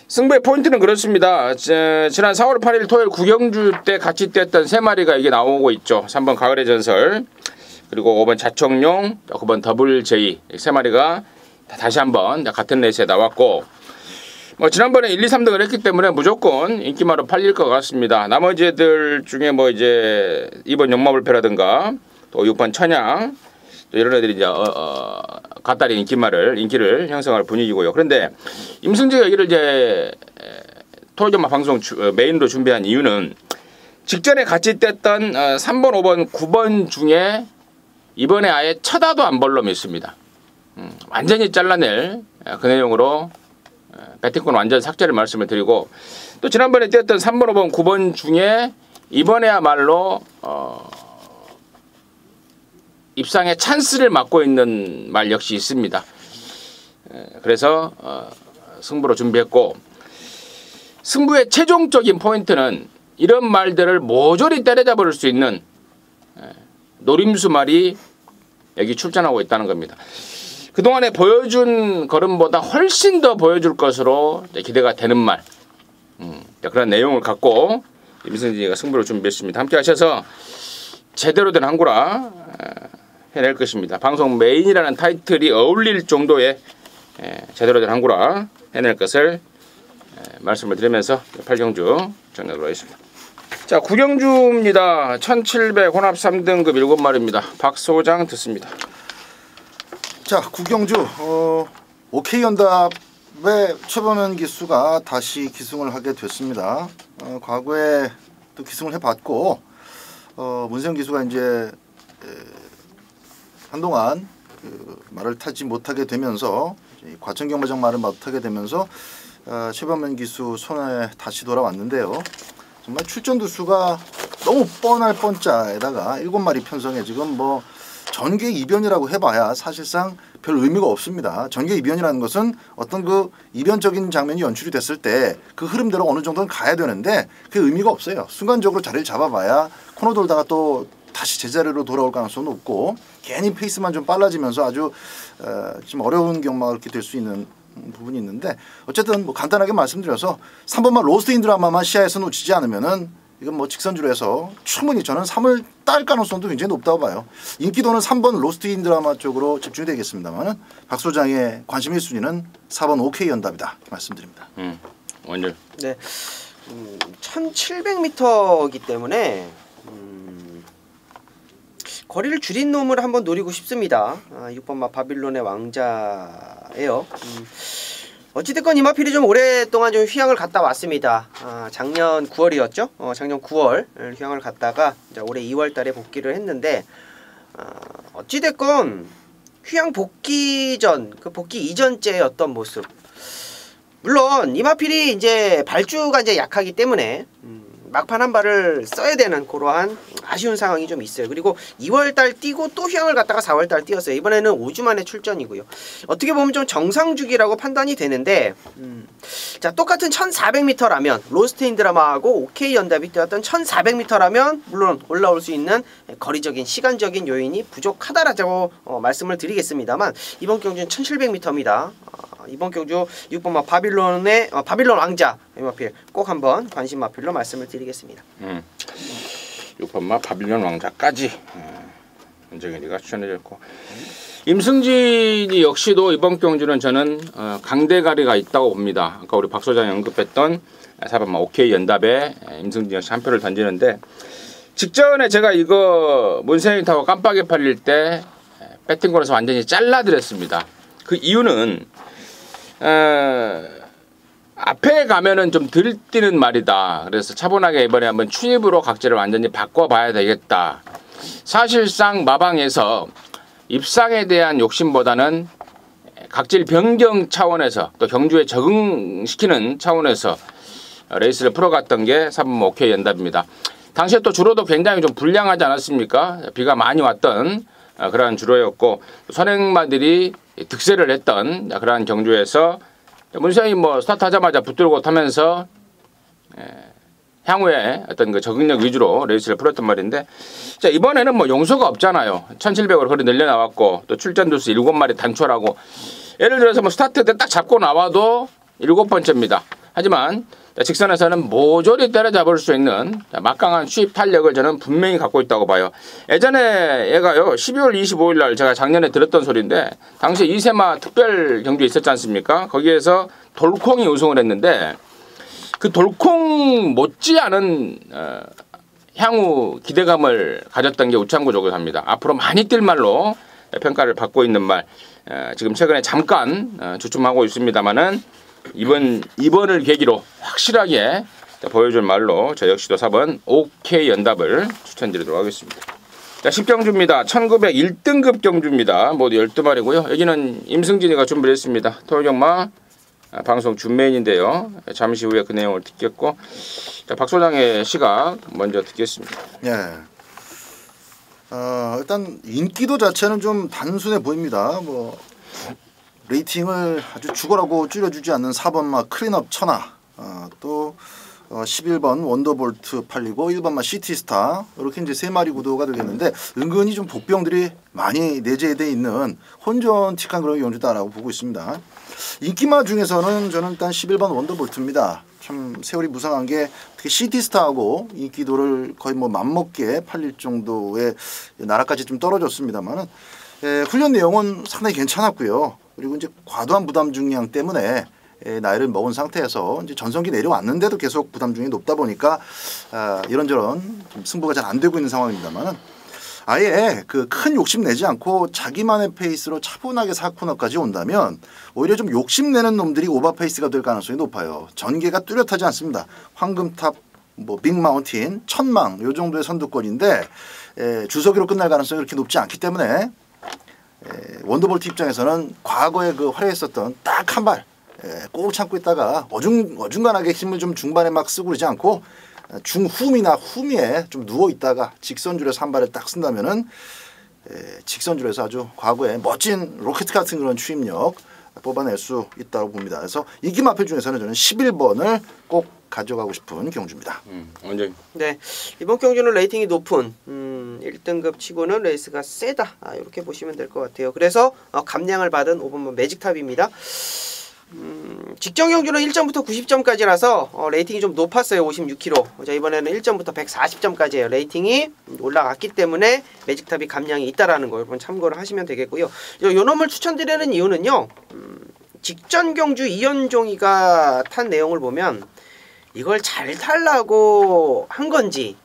승부의 포인트는 그렇습니다. 지난 4월 8일 토요일 9경주 때 같이 뗐던 3마리가 이게 나오고 있죠. 3번 가을의 전설 그리고 5번 자청룡 9번 더블 제이 3마리가 다시 한번 같은 레이스에 나왔고 뭐 지난번에 1, 2, 3등을 했기 때문에 무조건 인기마로 팔릴 것 같습니다. 나머지 애들 중에 뭐 이제 2번 연마불패라든가 또 6번 천양 또 이런 애들이 이제 갓다리 인기를 형성할 분위기고요. 그런데 임승재가 여기를 이제 토요일마 방송 메인으로 준비한 이유는 직전에 같이 뗐던 3번, 5번, 9번 중에 이번에 아예 쳐다도 안 볼 놈이 있습니다. 완전히 잘라낼 그 내용으로 배팅권 완전 삭제를 말씀을 드리고 또 지난번에 뛰었던 3번, 5번, 9번 중에 이번에야말로 입상의 찬스를 맡고 있는 말 역시 있습니다. 그래서 승부로 준비했고 승부의 최종적인 포인트는 이런 말들을 모조리 때려잡을 수 있는 노림수 말이 여기 출전하고 있다는 겁니다. 그동안에 보여준 걸음보다 훨씬 더 보여줄 것으로 기대가 되는 말 그런 내용을 갖고 임승진이가 승부를 준비했습니다. 함께 하셔서 제대로 된 한구라 해낼 것입니다. 방송 메인이라는 타이틀이 어울릴 정도의 제대로 된 한구라 해낼 것을 말씀을 드리면서 8경주 정리하도록 하겠습니다. 자 9경주입니다. 1700 혼합 3등급 7마리입니다. 박소장 듣습니다. 자 9경주 OK 연답의 최범현 기수가 다시 기승을 하게 됐습니다. 과거에 또 기승을 해봤고 문세영 기수가 이제 한동안 말을 타지 못하게 되면서 과천경마장 말을 못하게 되면서 최범현 기수 손에 다시 돌아왔는데요. 정말 출전 두수가 너무 뻔할 뻔짜에다가 7마리 편성에 지금 뭐 전개 이변이라고 해봐야 사실상 별 의미가 없습니다. 전개 이변이라는 것은 어떤 그 이변적인 장면이 연출이 됐을 때 그 흐름대로 어느 정도는 가야 되는데 그 의미가 없어요. 순간적으로 자리를 잡아봐야 코너 돌다가 또 다시 제자리로 돌아올 가능성은 높고 괜히 페이스만 좀 빨라지면서 아주 좀 어려운 경마가 그렇게 될 수 있는 부분이 있는데 어쨌든 뭐 간단하게 말씀드려서 3번만 로스트 인 드라마만 시야에서 놓치지 않으면은 이건 뭐 직선주로 해서 충분히 저는 3을 딸 가능성도 굉장히 높다고 봐요. 인기도는 3번 로스트 인 드라마 쪽으로 집중이 되겠습니다만은 박 소장의 관심 1순위는 4번 OK 연답이다 말씀드립니다. 원율. 네, 1,700m이기 때문에 거리를 줄인 놈을 한번 노리고 싶습니다. 6번 바빌론의 왕자예요. 어찌됐건 이마필이 좀 오랫동안 좀 휴양을 갔다 왔습니다. 작년 9월이었죠. 작년 9월 휴양을 갔다가 이제 올해 2월달에 복귀를 했는데 어찌됐건 휴양 복귀 전, 그 복귀 이전째의 어떤 모습. 물론 이마필이 이제 발주가 이제 약하기 때문에 막판 한 발을 써야 되는 그러한 아쉬운 상황이 좀 있어요. 그리고 2월달 뛰고 또 휴양을 갔다가 4월달 뛰었어요. 이번에는 5주 만에 출전이고요. 어떻게 보면 좀 정상 주기라고 판단이 되는데 자, 똑같은 1400m라면 로스트 인 드라마하고 OK 연답이 뛰었던 1400m라면 물론 올라올 수 있는 거리적인 시간적인 요인이 부족하다라고 말씀을 드리겠습니다만 이번 경주는 1700m입니다. 이번 경주 6번 바빌론 왕자 이마필 꼭 한번 관심 마필로 말씀을 드리겠습니다. 6번 바빌론 왕자까지 은정현이가 추천해줬고 임승진이 역시도 이번 경주는 저는 강대가리가 있다고 봅니다. 아까 우리 박 소장이 언급했던 4번 OK 연답에 임승진 역시 한 표를 던지는데 직전에 제가 이거 문세윤 타고 깜빡이 팔릴 때 배팅권에서 완전히 잘라드렸습니다. 그 이유는 앞에 가면은 좀 덜 뛰는 말이다. 그래서 차분하게 이번에 한번 추입으로 각질을 완전히 바꿔봐야 되겠다. 사실상 마방에서 입상에 대한 욕심보다는 각질 변경 차원에서 또 경주에 적응시키는 차원에서 레이스를 풀어갔던 게 3번 OK 연답입니다. 당시에 또 주로도 굉장히 좀 불량하지 않았습니까? 비가 많이 왔던 그러한 주로였고 선행마들이 득세를 했던 그러한 경주에서 문세영이 뭐 스타트하자마자 붙들고 타면서 향후에 어떤 그 적응력 위주로 레이스를 풀었단 말인데 자 이번에는 뭐 용서가 없잖아요. 1700으로 거리 늘려나왔고 또 출전 두수 7마리 단촐하고 예를 들어서 뭐 스타트 때 딱 잡고 나와도 7번째입니다. 하지만 직선에서는 모조리 때려잡을 수 있는 막강한 수입 탄력을 저는 분명히 갖고 있다고 봐요. 예전에 얘가요 12월 25일 날 제가 작년에 들었던 소리인데 당시 이세마 특별 경주에 있었지 않습니까? 거기에서 돌콩이 우승을 했는데 그 돌콩 못지않은 향후 기대감을 가졌던 게 우창구 조교사입니다. 앞으로 많이 뛸 말로 평가를 받고 있는 말 지금 최근에 잠깐 주춤하고 있습니다만은 이번을 계기로 확실하게 보여줄 말로 저 역시도 4번 OK 연답을 추천드리도록 하겠습니다. 자 10경주입니다. 1901등급 경주입니다. 모두 12마리고요. 여기는 임승진이가 준비를 했습니다. 토요경마 방송 준메인인데요. 잠시 후에 그 내용을 듣겠고 자, 박 소장의 시각 먼저 듣겠습니다. 예. 일단 인기도 자체는 좀 단순해 보입니다. 뭐 레이팅을 아주 죽어라고 줄여주지 않는 4번마 크린업 천하 또 11번 원더볼트 팔리고 1번마 시티스타 이렇게 이제 3마리 구도가 되겠는데 은근히 좀 복병들이 많이 내재되어 있는 혼전틱한 그런 경주다라고 보고 있습니다. 인기마 중에서는 저는 일단 11번 원더볼트입니다. 참 세월이 무상한 게 특히 시티스타하고 인기도를 거의 뭐 맞먹게 팔릴 정도의 나라까지 좀 떨어졌습니다만은 훈련 내용은 상당히 괜찮았고요. 그리고 이제 과도한 부담 중량 때문에 나이를 먹은 상태에서 이제 전성기 내려왔는데도 계속 부담 중이 높다 보니까 이런저런 좀 승부가 잘 안 되고 있는 상황입니다만은 아예 그 큰 욕심 내지 않고 자기만의 페이스로 차분하게 4코너까지 온다면 오히려 좀 욕심내는 놈들이 오버페이스가 될 가능성이 높아요. 전개가 뚜렷하지 않습니다. 황금탑, 뭐 빅마운틴, 천망 요 정도의 선두권인데 주석이로 끝날 가능성이 그렇게 높지 않기 때문에 원더볼트 입장에서는 과거에 그 활약했었던 딱 한 발 꼭 참고 있다가 어중간하게 힘을 좀 중반에 막 쓰고 그러지 않고 중후미나 후미에 좀 누워 있다가 직선줄에서 한 발을 딱 쓴다면은 직선줄에서 아주 과거에 멋진 로켓 같은 그런 추임력 뽑아낼 수 있다고 봅니다. 그래서 인기마표 중에서는 저는 11번을 꼭 가져가고 싶은 경주입니다. 언제? 네, 이번 경주는 레이팅이 높은 1등급 치고는 레이스가 세다 이렇게 보시면 될 것 같아요. 그래서 감량을 받은 5번만 매직탑입니다. 직전 경주는 1점부터 90점까지라서 레이팅이 좀 높았어요. 56kg. 자, 이번에는 1점부터 140점까지예요. 레이팅이 올라갔기 때문에 매직탑이 감량이 있다라는 거 여러분 참고를 하시면 되겠고요. 요 놈을 추천드리는 이유는요. 직전 경주 이현종이가 탄 내용을 보면 이걸 잘 타려고 한 건지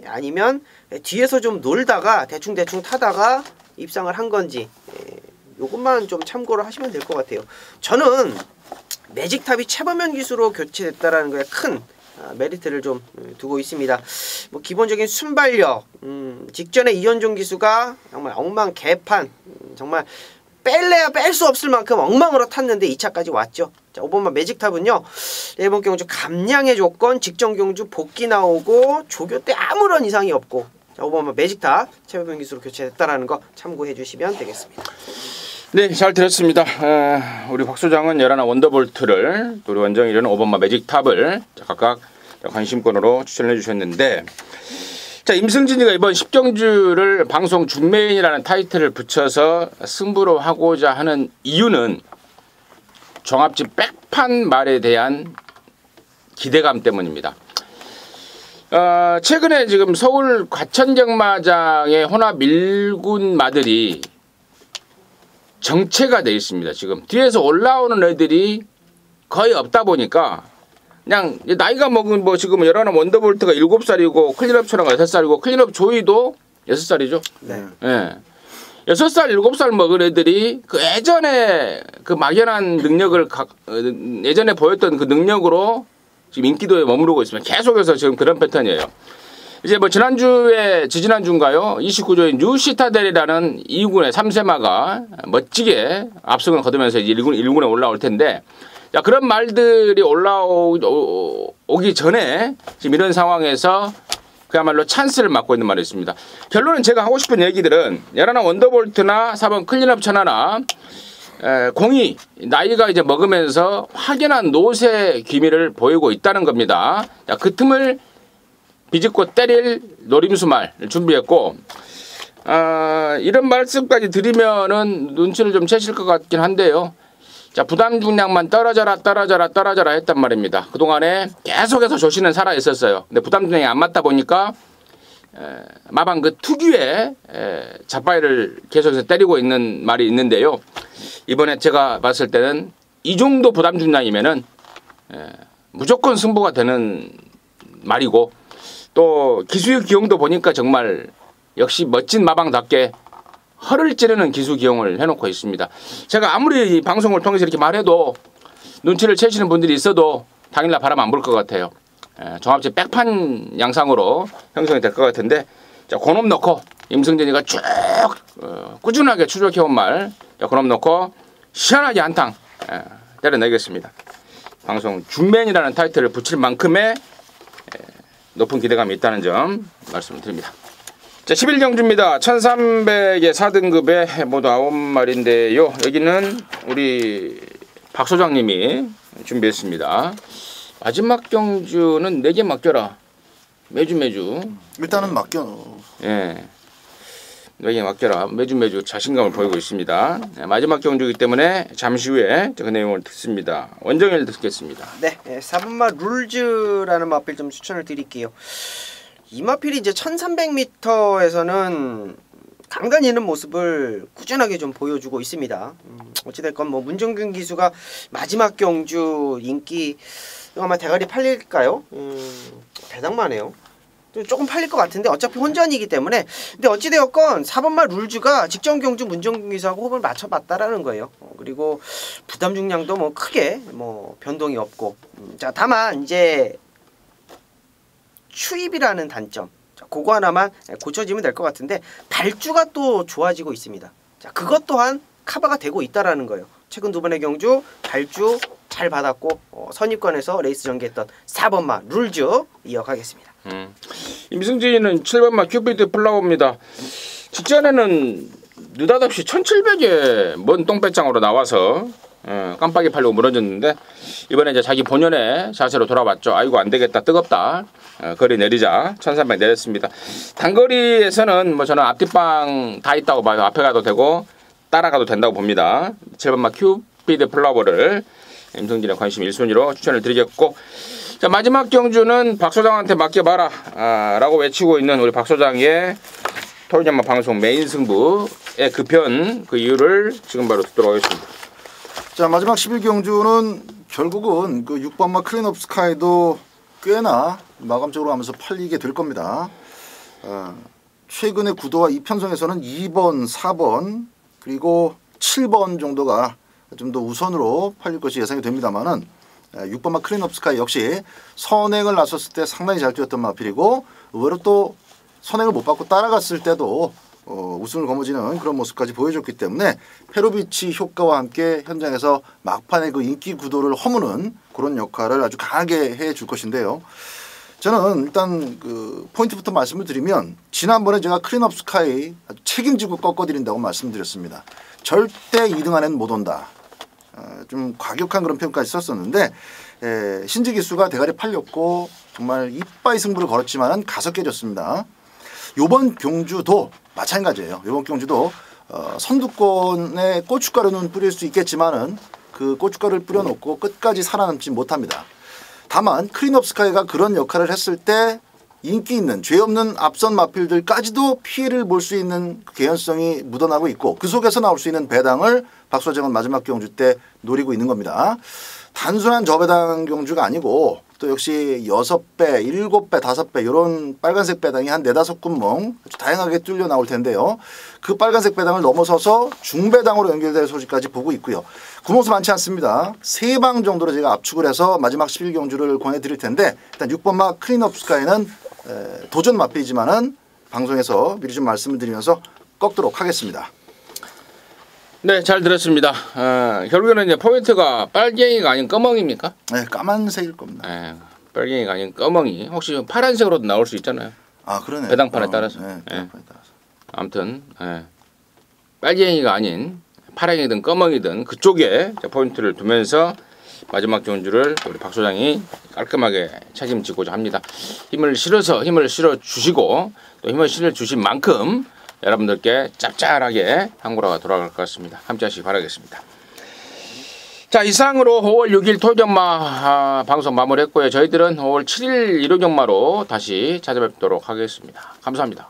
아니면 뒤에서 좀 놀다가 대충 타다가 입상을 한 건지 요것만 좀 참고를 하시면 될 것 같아요. 저는 매직탑이 최범현 기수로 교체됐다라는 거에 큰 메리트를 좀 두고 있습니다. 뭐 기본적인 순발력, 직전에 이현종 기수가 정말 엉망 개판, 정말 뺄래야 뺄 수 없을 만큼 엉망으로 탔는데 2차까지 왔죠. 자, 5번마 매직탑은요. 이번 경주 감량의 조건, 직전 경주 복귀 나오고 조교 때 아무런 이상이 없고, 자, 5번마 매직탑 최범현 기수로 교체됐다라는 거 참고해 주시면 되겠습니다. 네, 잘 들었습니다. 우리 박 소장은 11 원더볼트를, 또 우리 원정일은 5번마 매직탑을 각각 관심권으로 추천해 주셨는데, 자, 임승진이가 이번 10경주를 방송 중매인이라는 타이틀을 붙여서 승부로 하고자 하는 이유는 종합집 백판 말에 대한 기대감 때문입니다. 최근에 지금 서울 과천경마장의 혼합 1군 마들이 정체가 되어 있습니다. 지금 뒤에서 올라오는 애들이 거의 없다 보니까 그냥 나이가 먹은 뭐 지금 11 원더볼트가 7살이고 클린업 초라가 6살이고 클린업 조이도 6살이죠. 네. 예. 6살, 7살 먹은 애들이 그 예전에 그 막연한 능력을 예전에 보였던 그 능력으로 지금 인기도에 머무르고 있습니다. 계속해서 지금 그런 패턴이에요. 이제 뭐 지지난주인가요? 29조인 뉴시타델이라는 2군의 3세마가 멋지게 압승을 거두면서 이제 1군에 올라올 텐데, 자, 그런 말들이 올라오기 전에 지금 이런 상황에서 그야말로 찬스를 맞고 있는 말이 있습니다. 결론은 제가 하고 싶은 얘기들은 11 원더볼트나 4번 클린업 천하나 공이 나이가 이제 먹으면서 확연한 노세 기미를 보이고 있다는 겁니다. 자, 그 틈을 비집고 때릴 노림수말 준비했고, 이런 말씀까지 드리면은 눈치를 좀 채실 것 같긴 한데요. 자, 부담 중량만 떨어져라 했단 말입니다. 그동안에 계속해서 조시는 살아 있었어요. 근데 부담 중량이 안 맞다 보니까 마방 그 특유의 잡바이를 계속해서 때리고 있는 말이 있는데요. 이번에 제가 봤을 때는 이 정도 부담 중량이면은 무조건 승부가 되는 말이고, 또 기수의 기용도 보니까 정말 역시 멋진 마방답게 허를 찌르는 기수 기용을 해놓고 있습니다. 제가 아무리 이 방송을 통해서 이렇게 말해도 눈치를 채시는 분들이 있어도 당일날 바람 안 불 것 같아요. 종합제 백판 양상으로 형성이 될 것 같은데, 자, 그놈 넣고 임승진이가 쭉 꾸준하게 추적해온 말, 자, 그놈 넣고 시원하게 한탕 때려내겠습니다. 방송 중맨이라는 타이틀을 붙일 만큼의 높은 기대감이 있다는 점 말씀을 드립니다. 자, 11경주입니다. 1300의 4등급에 모두 9마리인데요. 여기는 우리 박 소장님이 준비했습니다. 마지막 경주는 4개 맡겨라. 매주. 일단은 맡겨. 예. 4개 맡겨라. 매주 자신감을 보이고 있습니다. 네, 마지막 경주이기 때문에 잠시 후에 그 내용을 듣습니다. 원정일 듣겠습니다. 네, 4번마 룰즈라는 마필 좀 추천을 드릴게요. 이 마필이 이제 1300m에서는 강단 있는 모습을 꾸준하게 좀 보여주고 있습니다. 어찌됐건 뭐 문정균 기수가 마지막 경주 인기 이거 아마 대가리 팔릴까요? 대장만해요. 조금 팔릴 것 같은데 어차피 혼전이기 때문에. 근데 어찌되었건 4번마 룰즈가 직전 경주 문정균 기수하고 호흡을 맞춰봤다라는 거예요. 그리고 부담 중량도 뭐 크게 뭐 변동이 없고. 자, 다만 이제 추입이라는 단점, 자, 그거 하나만 고쳐지면 될 것 같은데 발주가 또 좋아지고 있습니다. 자, 그것 또한 커버가 되고 있다라는 거예요. 최근 2번의 경주 발주 잘 받았고 선입권에서 레이스 전개했던 4번마 룰즈 이어가겠습니다. 임승진이는 7번마 큐피드 플라워입니다. 직전에는 느닷없이 1700에 먼 똥배짱으로 나와서 깜빡이 팔려고 무너졌는데, 이번에 이제 자기 본연의 자세로 돌아왔죠. 아이고 안 되겠다, 뜨겁다. 거리 내리자 1300 내렸습니다. 단거리에서는 뭐 저는 앞뒷방 다 있다고 봐요. 앞에 가도 되고 따라가도 된다고 봅니다. 7번마 큐피드 플라워를 임성진의 관심 1순위로 추천을 드리겠고, 자, 마지막 경주는 박 소장한테 맡겨봐라 라고 외치고 있는 우리 박 소장의 토요일전망 방송 메인 승부의 그 편, 그 이유를 지금 바로 듣도록 하겠습니다. 자, 마지막 11경주는 결국은 그 6번마 클린업 스카이도 꽤나 마감적으로 하면서 팔리게 될 겁니다. 최근의 구도와 이 편성에서는 2번, 4번 그리고 7번 정도가 좀 더 우선으로 팔릴 것이 예상이 됩니다만은 6번마 클린업 스카이 역시 선행을 나섰을 때 상당히 잘 뛰었던 마필이고, 의외로 또 선행을 못 받고 따라갔을 때도 우승을 거머쥐는 그런 모습까지 보여줬기 때문에 페로비치 효과와 함께 현장에서 막판의 그 인기 구도를 허무는 그런 역할을 아주 강하게 해줄 것인데요. 저는 일단 그 포인트부터 말씀을 드리면, 지난번에 제가 클린업 스카이 아주 책임지고 꺾어드린다고 말씀드렸습니다. 절대 2등 안에는 못 온다. 좀 과격한 그런 표현까지 썼었는데, 신지 기수가 대가리 팔렸고 정말 이빠이 승부를 걸었지만은 가서 깨졌습니다. 이번 경주도 마찬가지예요. 이번 경주도 선두권에 고춧가루는 뿌릴 수 있겠지만은 그 고춧가루를 뿌려놓고 끝까지 살아남지 못합니다. 다만 클린업 스카이가 그런 역할을 했을 때 인기 있는 죄 없는 앞선 마필들까지도 피해를 볼 수 있는 개연성이 묻어나고 있고, 그 속에서 나올 수 있는 배당을 박 소장은 마지막 경주 때 노리고 있는 겁니다. 단순한 저배당 경주가 아니고 또 역시 6배, 7배, 5배 이런 빨간색 배당이 한 4-5군몽 아주 다양하게 뚫려 나올 텐데요. 그 빨간색 배당을 넘어서서 중배당으로 연결될 소식까지 보고 있고요. 구멍수 많지 않습니다. 3방 정도로 제가 압축을 해서 마지막 11경주를 권해드릴 텐데, 일단 6번마 클린업 스카이는 도전 마필이지만은 방송에서 미리 좀 말씀을 드리면서 꺾도록 하겠습니다. 네, 잘 들었습니다. 결국에는 이제 포인트가 빨갱이가 아닌 검엉입니까? 네, 까만색일 겁니다. 네, 빨갱이가 아닌 검엉이. 혹시 파란색으로도 나올 수 있잖아요. 아, 그러네. 배당판에 따라서. 네, 배당판에 따라서. 아무튼 빨갱이가 아닌 파랑이든 검엉이든 그쪽에 포인트를 두면서 마지막 경주를 우리 박 소장이 깔끔하게 책임지고자 합니다. 힘을 실어 주시고 또 힘을 실어 주신 만큼 여러분들께 짭짤하게 한국어가 돌아갈 것 같습니다. 함께 하시기 바라겠습니다. 자, 이상으로 5월 6일 토요일전마 방송 마무리했고요. 저희들은 5월 7일 일요일전마로 다시 찾아뵙도록 하겠습니다. 감사합니다.